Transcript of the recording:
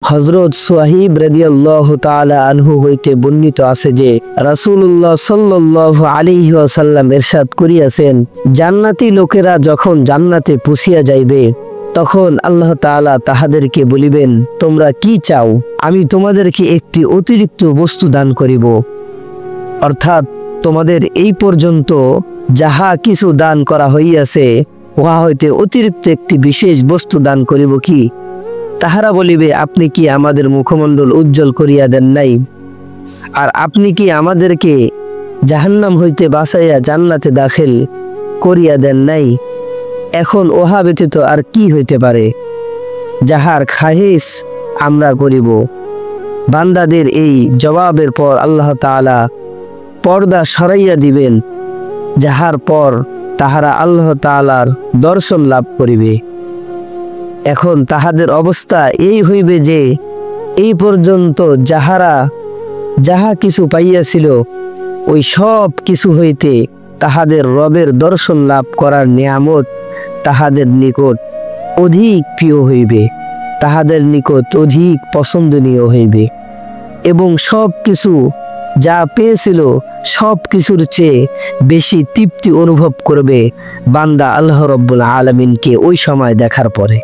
হযরত সুহাইব রাদিয়াল্লাহু তাআলা আনহু হইতে বর্ণিত আছে যে রাসূলুল্লাহ সাল্লাল্লাহু আলাইহি ওয়াসাল্লাম ইরশাদ করিয়াছেন, জান্নাতি লোকেরা যখন জান্নাতে পৌঁছিয়া যাইবে তখন আল্লাহ তাআলা তাহাদেরকে বলিবেন, তোমরা কি চাও? আমি তোমাদেরকে একটি অতিরিক্ত বস্তু দান করিব। অর্থাৎ তোমাদের এই পর্যন্ত যাহা কিছু দান করা হইয়াছে উহা হইতে অতিরিক্ত একটি বিশেষ বস্তু দান করিব। কি? তাহারা বলিবে, আপনি কি আমাদের মুখমণ্ডল উজ্জ্বল করিয়া দেন নাই? আর আপনি কি আমাদেরকে জাহান্নাম হইতে বাঁচাইয়া জান্নাতে দাখিল করিয়া দেন নাই? এখন উহা ব্যতীত আর কি হইতে পারে যাহার খাহিস আমরা করিব? বান্দাদের এই জবাবের পর আল্লাহ তাআলা পর্দা সরাইয়া দিবেন, যাহার পর তাহারা আল্লাহ তাআলার দর্শন লাভ করিবে। এখন তাহাদের অবস্থা এই হইবে যে এই পর্যন্ত যাহা কিছু পাইয়াছিল ওই সব কিছু হইতে তাহাদের রবের দর্শন লাভ করার নিয়ামত তাহাদের নিকট অধিক প্রিয় হইবে, তাহাদের নিকট অধিক পছন্দনীয় হইবে এবং সব কিছু যা পেয়েছিল সব কিছুর চেয়ে বেশি তৃপ্তি অনুভব করবে বান্দা আল্লাহ রাব্বুল আলামিনকে ওই সময় দেখার পরে।